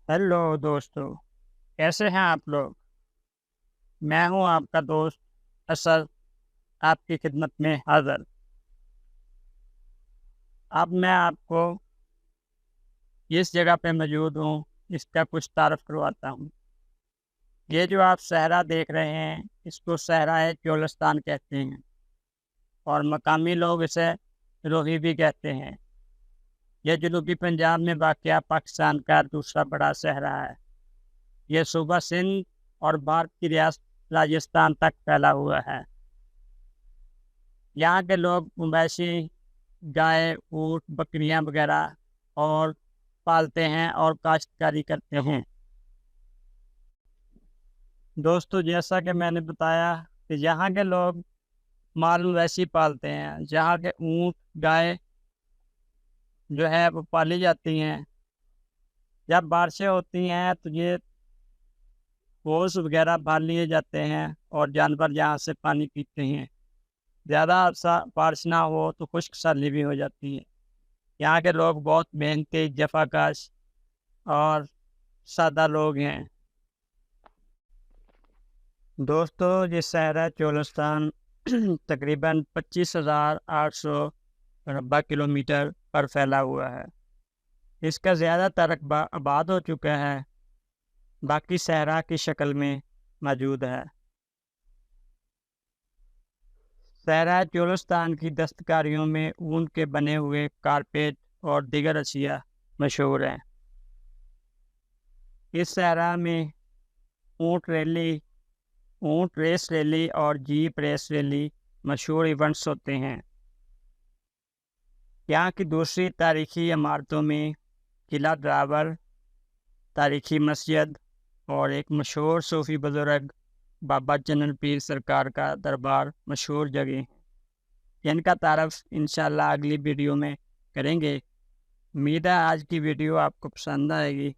Hello दोस्तों, कैसे हैं आप लोग। मैं हूं आपका दोस्त असद, आपकी खिदमत में हाजिर। अब मैं आपको जिस जगह पे मौजूद हूं इसका कुछ तारफ़ करवाता हूं। ये जो आप सहरा देख रहे हैं इसको सहरा चोलिस्तान कहते हैं और मकामी लोग इसे रोही भी कहते हैं। यह जनूबी पंजाब में वाक़या पाकिस्तान का दूसरा बड़ा सहरा है। यह सूबा सिंध और भारत की रियासत राजस्थान तक फैला हुआ है। यहाँ के लोग मवेशी, गाय, ऊँट, बकरियाँ वगैरह और पालते हैं और काश्तकारी करते हैं। दोस्तों, जैसा कि मैंने बताया कि यहाँ के लोग माल मवेशी पालते हैं। यहाँ के ऊँट, गाय जो है वो पाली जाती हैं। जब बारिशें होती हैं तो ये ओस वगैरह भर लिए जाते हैं और जानवर यहाँ से पानी पीते हैं। ज़्यादा अरसा बारिश ना हो तो खुश्क साली भी हो जाती है। यहाँ के लोग बहुत मेहनती, जफाकश और सादा लोग हैं। दोस्तों, ये सहरा चोलिस्तान तकरीबन 25,800 रब्बा किलोमीटर पर फैला हुआ है। इसका ज़्यादातर रकबा आबाद हो चुका है, बाकी सहरा की शक्ल में मौजूद है। सहरा चोलिस्तान की दस्तकारियों में ऊन के बने हुए कारपेट और दीगर अशिया मशहूर हैं। इस सहरा में ऊँट रैली, ऊँट रेस रैली और जीप रेस रैली मशहूर इवेंट्स होते हैं। यहाँ की दूसरी तारीखी इमारतों में किला ड्रावर, तारीखी मस्जिद और एक मशहूर सूफी बुजुर्ग बाबा चनन पीर सरकार का दरबार मशहूर जगह हैं। इनका तारफ़ इंशाअल्लाह अगली वीडियो में करेंगे। उम्मीद है आज की वीडियो आपको पसंद आएगी।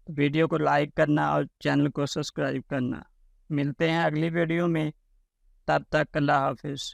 वीडियो को लाइक करना और चैनल को सब्सक्राइब करना। मिलते हैं अगली वीडियो में, तब तक अल्लाह हाफिज़।